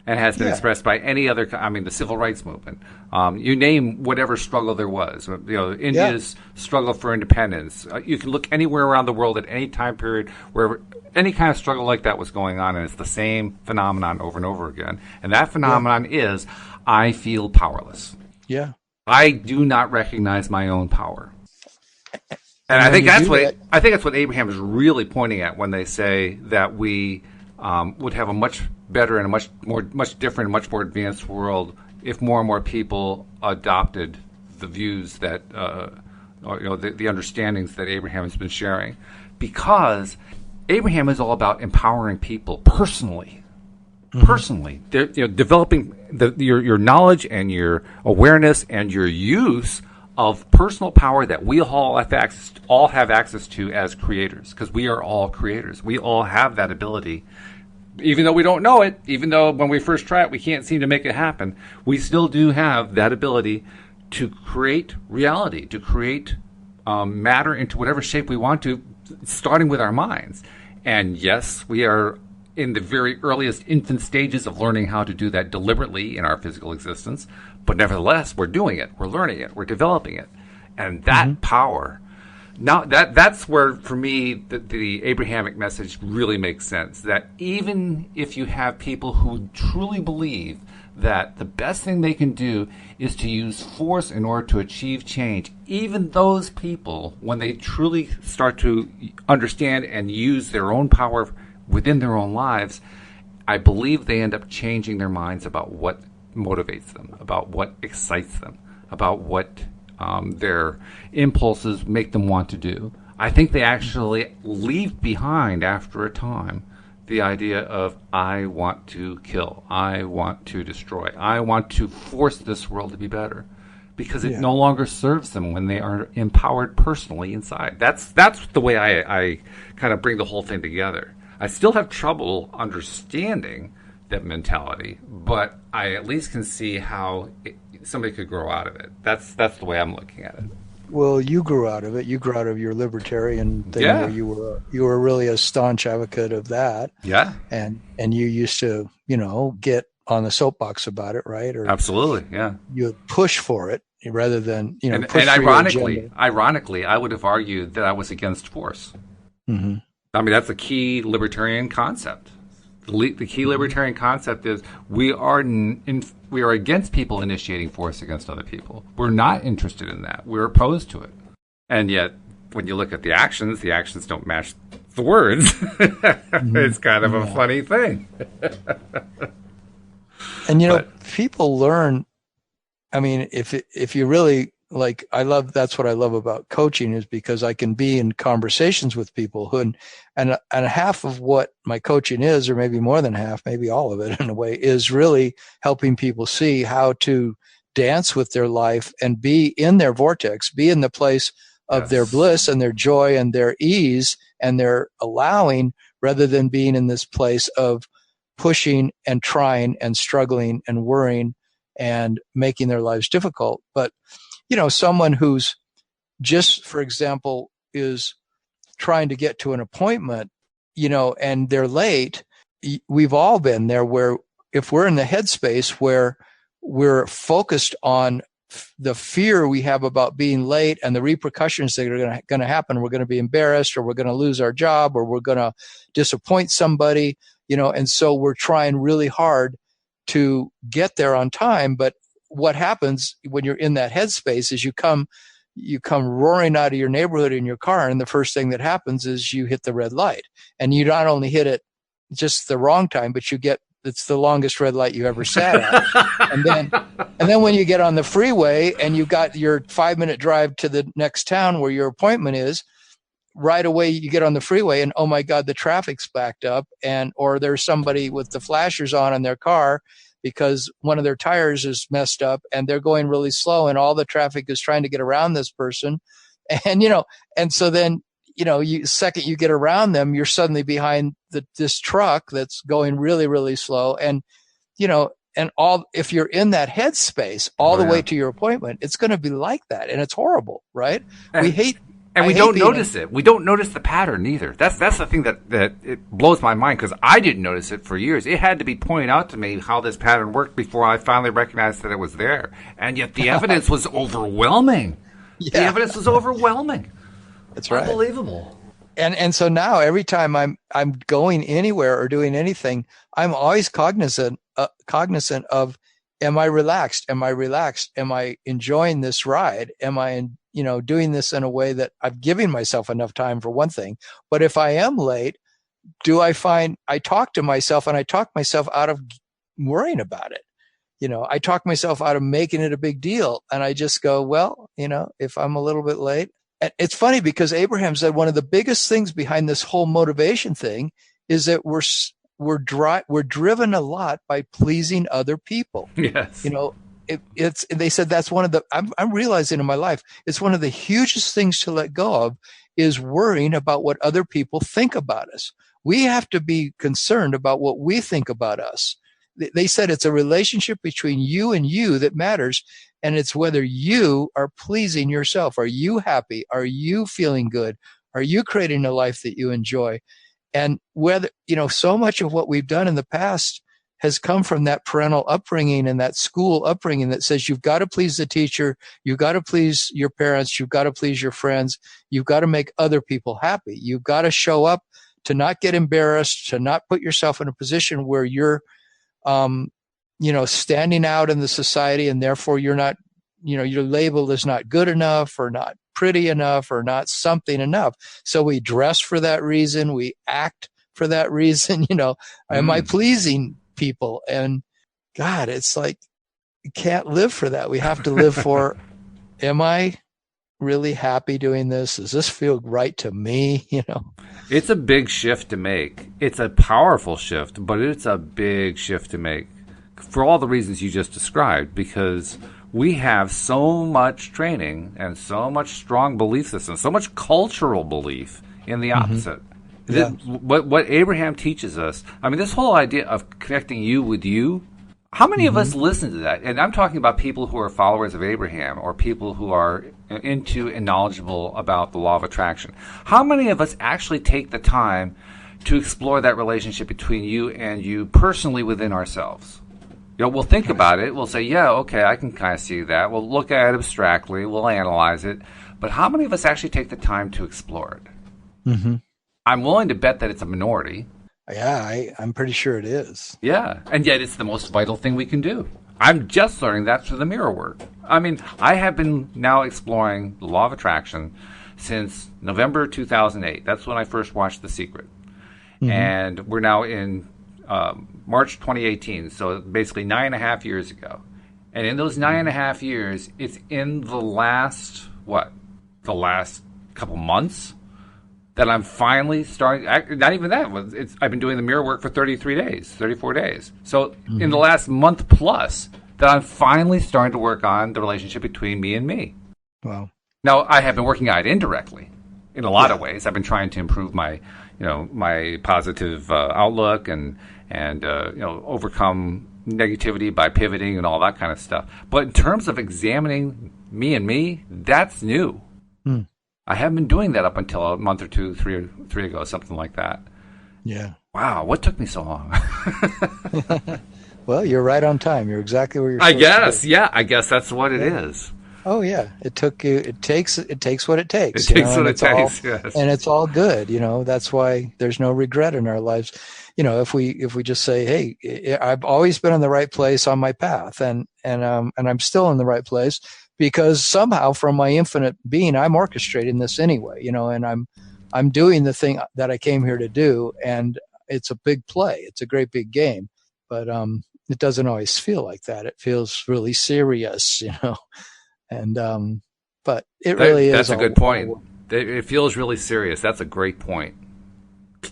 and has been expressed by any other. The civil rights movement. You name whatever struggle there was. India's struggle for independence. You can look anywhere around the world at any time period where any kind of struggle like that was going on, and it's the same phenomenon over and over again. And that phenomenon is, I feel powerless. Yeah. I do not recognize my own power. And I think that's what Abraham is really pointing at when they say that we would have a much better and a much different, much more advanced world if more and more people adopted the views that the understandings that Abraham has been sharing, because Abraham is all about empowering people personally. Personally, developing your knowledge and your awareness and your use of personal power that we all have access to as creators, because we are all creators. We all have that ability, even though we don't know it. Even though when we first try it, we can't seem to make it happen. We still do have that ability to create reality, to create matter into whatever shape we want to, starting with our minds. And yes, we are in the very earliest infant stages of learning how to do that deliberately in our physical existence. But nevertheless, we're doing it. We're learning it. We're developing it. And that power, now that's where, for me, the Abrahamic message really makes sense. That even if you have people who truly believe that the best thing they can do is to use force in order to achieve change, even those people, when they truly start to understand and use their own power within their own lives, I believe they end up changing their minds about what motivates them, about what excites them, about what their impulses make them want to do. I think they actually leave behind, after a time, the idea of, I want to kill, I want to destroy, I want to force this world to be better, because it no longer serves them when they are empowered personally inside. That's the way I kind of bring the whole thing together. I still have trouble understanding that mentality, but I at least can see how somebody could grow out of it. That's the way I'm looking at it. Well, you grew out of it. You grew out of your libertarian thing, where you were really a staunch advocate of that. Yeah. And you used to, get on the soapbox about it, right? Or absolutely, yeah. You push for it rather than, and ironically, I would have argued that I was against force. Mm-hmm. I mean, that's a key libertarian concept. The key libertarian concept is we are against people initiating force against other people. We're not interested in that. We're opposed to it. And yet, when you look at the actions don't match the words. It's kind of a funny thing. And people learn. I mean, if you really that's what I love about coaching, is because I can be in conversations with people who, and half of what my coaching is, or maybe more than half, maybe all of it in a way, is really helping people see how to dance with their life and be in their vortex, be in the place of their bliss and their joy and their ease and their allowing, rather than being in this place of pushing and trying and struggling and worrying and making their lives difficult. But someone who's just, for example, is trying to get to an appointment, and they're late. We've all been there, where if we're in the headspace where we're focused on the fear we have about being late and the repercussions that are going to happen. We're going to be embarrassed, or we're going to lose our job, or we're going to disappoint somebody, and so we're trying really hard to get there on time. But what happens when you're in that headspace is you come roaring out of your neighborhood in your car, and the first thing that happens is you hit the red light, and you not only hit it just the wrong time, but it's the longest red light you ever sat at. and then when you get on the freeway and you got your 5-minute drive to the next town where your appointment is, right away you get on the freeway and, oh my God, the traffic's backed up, or there's somebody with the flashers on in their car because one of their tires is messed up and they're going really slow, and all the traffic is trying to get around this person. And, and so then, second you get around them, you're suddenly behind this truck that's going really, really slow. And, if you're in that headspace all the way to your appointment, it's going to be like that. And it's horrible, right? And we don't notice it. We don't notice the pattern either. That's the thing that it blows my mind, because I didn't notice it for years. It had to be pointed out to me how this pattern worked before I finally recognized that it was there. And yet the evidence was overwhelming. Yeah. The evidence was overwhelming. That's right. Unbelievable. And so now every time I'm going anywhere or doing anything, I'm always cognizant of, am I relaxed? Am I relaxed? Am I enjoying this ride? Am I doing this in a way that I'm giving myself enough time, for one thing? But if I am late, I talk to myself, and I talk myself out of worrying about it. I talk myself out of making it a big deal, and I just go, well, if I'm a little bit late. And it's funny because Abraham said one of the biggest things behind this whole motivation thing is that we're driven a lot by pleasing other people. Yes. They said that's one of the, I'm realizing in my life, it's one of the hugest things to let go of, is worrying about what other people think about us. We have to be concerned about what we think about us. They said it's a relationship between you and you that matters. And it's whether you are pleasing yourself. Are you happy? Are you feeling good? Are you creating a life that you enjoy? And whether, so much of what we've done in the past has come from that parental upbringing and that school upbringing that says you've got to please the teacher, you've got to please your parents, you've got to please your friends, you've got to make other people happy. You've got to show up to not get embarrassed, to not put yourself in a position where you're, standing out in the society, and therefore you're not, your label is not good enough or not pretty enough or not something enough. So we dress for that reason. We act for that reason. Am I pleasing people? And God, it's like, you can't live for that. We have to live for, am I really happy doing this? Does this feel right to me? It's a big shift to make. It's a powerful shift, but it's a big shift to make for all the reasons you just described, because we have so much training and so much strong belief system, so much cultural belief in the opposite. Yeah. What Abraham teaches us, this whole idea of connecting you with you, how many of us listen to that? And I'm talking about people who are followers of Abraham, or people who are into and knowledgeable about the law of attraction. How many of us actually take the time to explore that relationship between you and you personally within ourselves? We'll think about it. We'll say, yeah, okay, I can kind of see that. We'll look at it abstractly. We'll analyze it. But how many of us actually take the time to explore it? Mm-hmm. I'm willing to bet that it's a minority. Yeah, I'm pretty sure it is. Yeah, and yet it's the most vital thing we can do. I'm just learning that through the mirror work. I have been now exploring the law of attraction since November 2008. That's when I first watched The Secret. Mm-hmm. And we're now in March 2018, so basically 9.5 years ago. And in those 9.5 years, it's in the last couple months that I'm finally starting. Not even that. I've been doing the mirror work for 34 days. So in the last month plus, that I'm finally starting to work on the relationship between me and me. Wow. Now, I have been working at it indirectly in a lot of ways. I've been trying to improve my positive outlook and overcome negativity by pivoting and all that kind of stuff. But in terms of examining me and me, that's new. I haven't been doing that up until a month or two, three ago, something like that. Yeah. Wow, what took me so long? Well, you're right on time. You're exactly where you're I supposed to guess, be. yeah, I guess that's what it Yeah. is. Oh yeah, it took you. It takes what it It takes, takes what and it takes. Yes. it's all good. That's why there's no regret in our lives. If we just say, hey, I've always been in the right place on my path, and I'm still in the right place because somehow from my infinite being, I'm orchestrating this anyway. And I'm doing the thing that I came here to do, and it's a big play. It's a great big game, but it doesn't always feel like that. It feels really serious. And but it really That's is a good point. It feels really serious. That's a great point.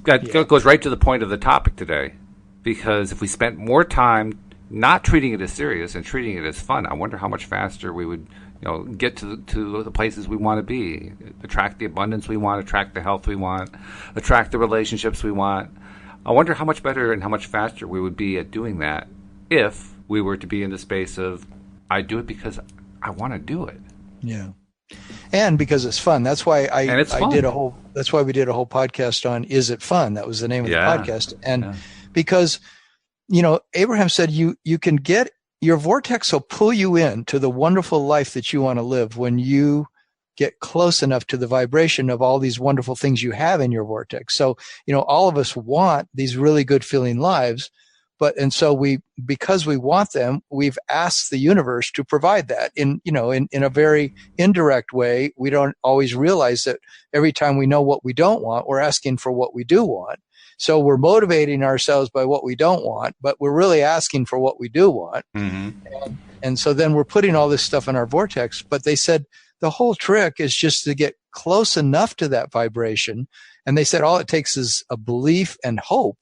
That goes right to the point of the topic today. Because if we spent more time not treating it as serious and treating it as fun, I wonder how much faster we would get to the places we want to be, attract the abundance we want, attract the health we want, attract the relationships we want. I wonder how much better and how much faster we would be at doing that if we were to be in the space of, I do it because I want to do it. Yeah. And because it's fun. That's why that's why we did a whole podcast on Is It Fun? That was the name of the podcast. And because, Abraham said you can get your vortex will pull you in to the wonderful life that you want to live when you get close enough to the vibration of all these wonderful things you have in your vortex. So, all of us want these really good feeling lives. So because we want them, we've asked the universe to provide that in a very indirect way. We don't always realize that every time we know what we don't want, we're asking for what we do want. So we're motivating ourselves by what we don't want, but we're really asking for what we do want. Mm-hmm. And so then we're putting all this stuff in our vortex. But they said the whole trick is just to get close enough to that vibration. And they said all it takes is a belief and hope.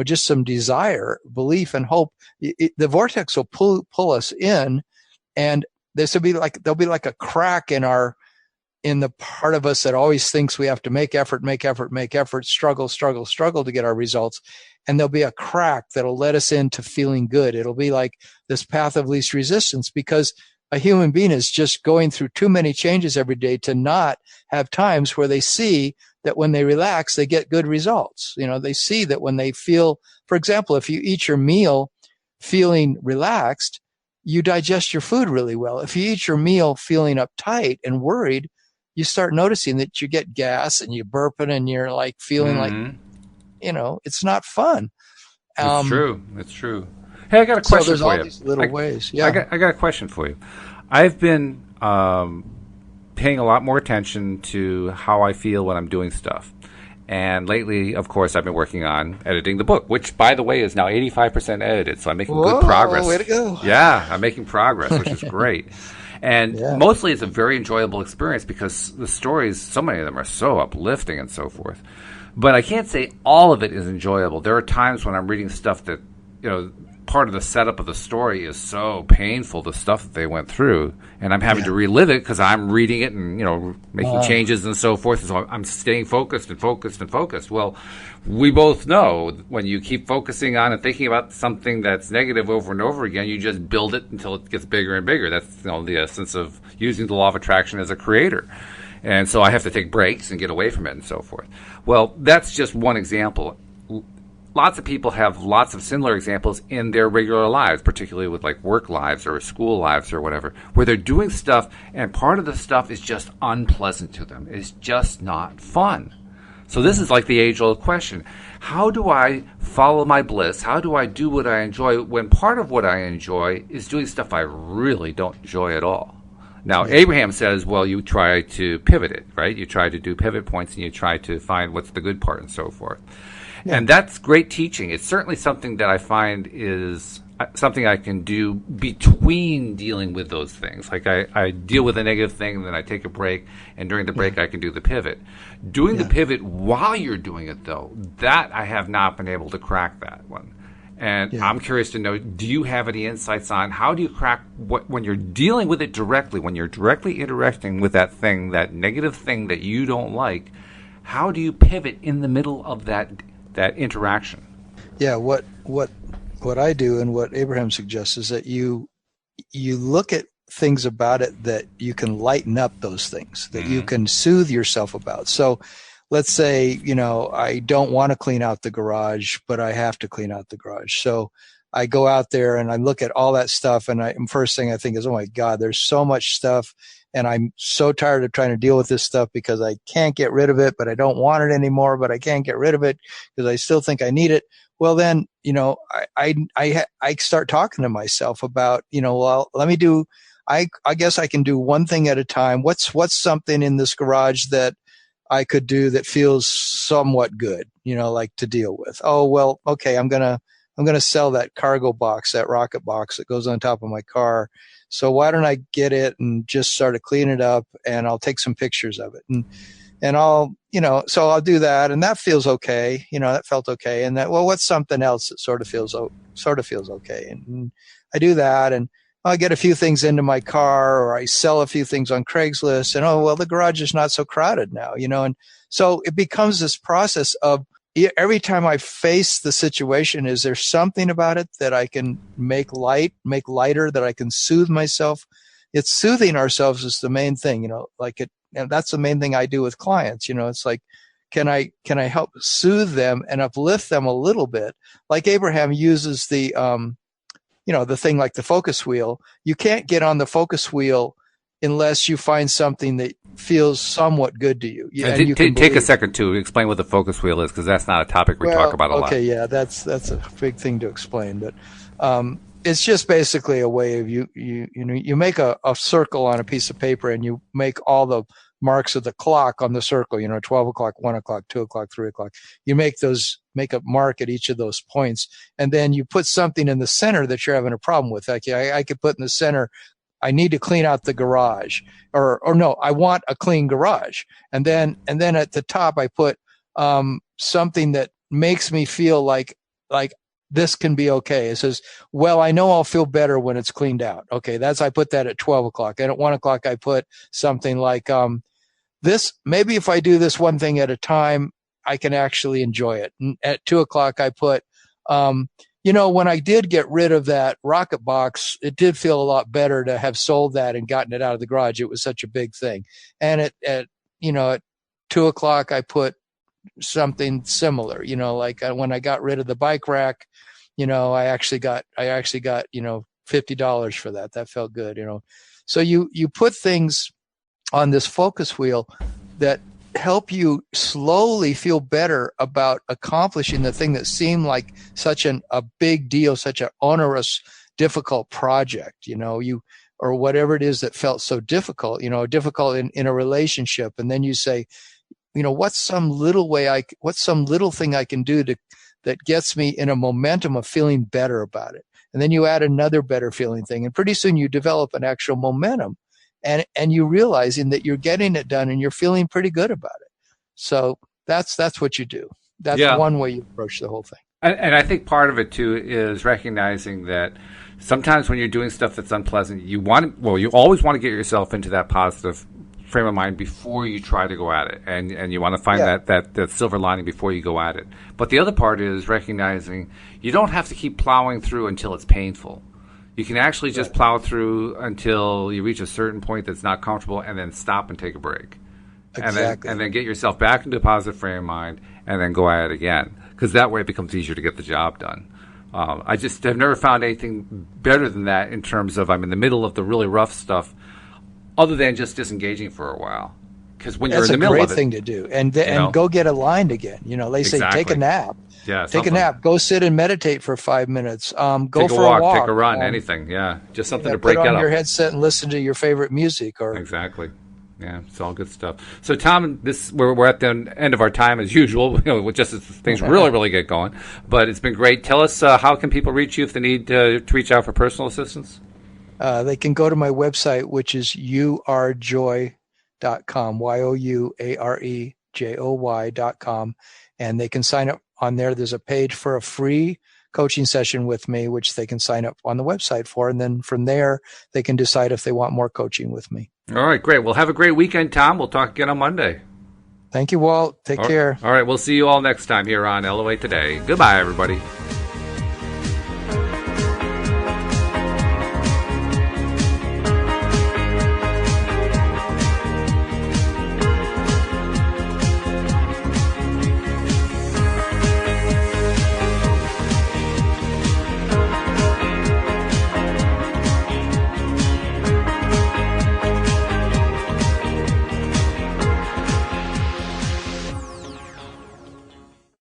Just some desire, belief, and hope. The vortex will pull us in, and there'll be like a crack in the part of us that always thinks we have to make effort, struggle to get our results. And there'll be a crack that'll let us into feeling good. It'll be like this path of least resistance, because a human being is just going through too many changes every day to not have times where they see that when they relax, they get good results. They see that when they feel, for example, if you eat your meal feeling relaxed, you digest your food really well. If you eat your meal feeling uptight and worried, you start noticing that you get gas and you burping and you're like feeling like, it's not fun. It's true. Hey, I got a question for you. So there's all these little ways. Yeah. I got a question for you. I've been paying a lot more attention to how I feel when I'm doing stuff. And lately, of course, I've been working on editing the book, which, by the way, is now 85% edited. So I'm making good progress. Way to go. Yeah, I'm making progress, which is great. And mostly it's a very enjoyable experience because the stories, so many of them are so uplifting and so forth. But I can't say all of it is enjoyable. There are times when I'm reading stuff that, part of the setup of the story is so painful, the stuff that they went through, and I'm having to relive it because I'm reading it and making changes and so forth. So I'm staying focused. Well, we both know when you keep focusing on and thinking about something that's negative over and over again, you just build it until it gets bigger and bigger. That's the essence of using the law of attraction as a creator. And so I have to take breaks and get away from it and so forth. Well, that's just one example. Lots of people have lots of similar examples in their regular lives, particularly with like work lives or school lives or whatever, where they're doing stuff and part of the stuff is just unpleasant to them. It's just not fun. So this is like the age-old question. How do I follow my bliss? How do I do what I enjoy when part of what I enjoy is doing stuff I really don't enjoy at all? Now, Abraham says, well, you try to pivot it, right? You try to do pivot points and you try to find what's the good part and so forth. Yeah. And that's great teaching. It's certainly something that I find is something I can do between dealing with those things. Like I deal with a negative thing, and then I take a break, and during the break I can do the pivot. Doing the pivot while you're doing it, though, that I have not been able to crack that one. And I'm curious to know, do you have any insights on how do you crack when you're dealing with it directly, when you're directly interacting with that thing, that negative thing that you don't like, how do you pivot in the middle of that interaction? Yeah, what I do and what Abraham suggests is that you look at things about it that you can lighten up those things, that you can soothe yourself about. So let's say, I don't want to clean out the garage, but I have to clean out the garage. So I go out there and I look at all that stuff, and first thing I think is, oh my God, there's so much stuff, and I'm so tired of trying to deal with this stuff because I can't get rid of it, but I don't want it anymore, but I can't get rid of it because I still think I need it. Well, then, I start talking to myself about, well, let me do, I guess I can do one thing at a time. What's something in this garage that I could do that feels somewhat good, like to deal with? Oh, well, okay, I'm going to sell that cargo box, that rocket box that goes on top of my car. So why don't I get it and just start to clean it up, and I'll take some pictures of it, and I'll, so I'll do that, and that feels okay. That felt okay. And that, well, what's something else that sort of feels okay? And I do that, and I get a few things into my car, or I sell a few things on Craigslist, and oh, well, the garage is not so crowded now, and so it becomes this process of, every time I face the situation, is there something about it that I can make lighter, that I can soothe myself? It's soothing ourselves is the main thing, and that's the main thing I do with clients. It's like, can I help soothe them and uplift them a little bit? Like Abraham uses the, the thing like the focus wheel. You can't get on the focus wheel unless you find something that feels somewhat good to you. And take a second to explain what the focus wheel is, because that's not a topic we talk about a lot. Okay, yeah, that's a big thing to explain, but it's just basically a way of you make a circle on a piece of paper, and you make all the marks of the clock on the circle. 12 o'clock, 1 o'clock, 2 o'clock, 3 o'clock. You make a mark at each of those points, and then you put something in the center that you're having a problem with. Like I could put in the center, I need to clean out the garage, or no, I want a clean garage. And then at the top, I put something that makes me feel like this can be okay. It says, well, I know I'll feel better when it's cleaned out. Okay, I put that at 12 o'clock. And at 1 o'clock, I put something like this. Maybe if I do this one thing at a time, I can actually enjoy it. And at 2 o'clock, I put when I did get rid of that rocket box, it did feel a lot better to have sold that and gotten it out of the garage. It was such a big thing. And at 2 o'clock, I put something similar, like when I got rid of the bike rack, I actually got $50 for that. That felt good, So you put things on this focus wheel that help you slowly feel better about accomplishing the thing that seemed like such a big deal, such an onerous, difficult project, or whatever it is that felt so difficult, difficult in a relationship. And then you say, what's some little thing I can do that gets me in a momentum of feeling better about it. And then you add another better feeling thing. And pretty soon you develop an actual momentum. And you realizing that you're getting it done and you're feeling pretty good about it. So that's what you do. That's one way you approach the whole thing. And I think part of it too is recognizing that sometimes when you're doing stuff that's unpleasant, you always want to get yourself into that positive frame of mind before you try to go at it, and you want to find that silver lining before you go at it. But the other part is recognizing you don't have to keep plowing through until it's painful. You can actually just plow through until you reach a certain point that's not comfortable, and then stop and take a break. Exactly. And then get yourself back into a positive frame of mind, and then go at it again. Because that way it becomes easier to get the job done. I just have never found anything better than that in terms of I'm in the middle of the really rough stuff, other than just disengaging for a while. Because when you're in the middle of it, that's a great thing to do. And go get aligned again. They say take a nap. Yeah, take a nap. Go sit and meditate for 5 minutes. Go take for a walk. Take a run. Anything. Yeah, just something to break it up. Put on your headset and listen to your favorite music. Exactly. Yeah, it's all good stuff. So, Tom, we're at the end of our time as usual. Just as things really, really get going. But it's been great. Tell us how can people reach you if they need to reach out for personal assistance? They can go to my website, which is youarejoy.com, youarejoy.com, and they can sign up on there. There's a page for a free coaching session with me, which they can sign up on the website for. And then from there, they can decide if they want more coaching with me. All right, great. Well, have a great weekend, Tom. We'll talk again on Monday. Thank you, Walt. Take care. All right, we'll see you all next time here on LOA Today. Goodbye, everybody.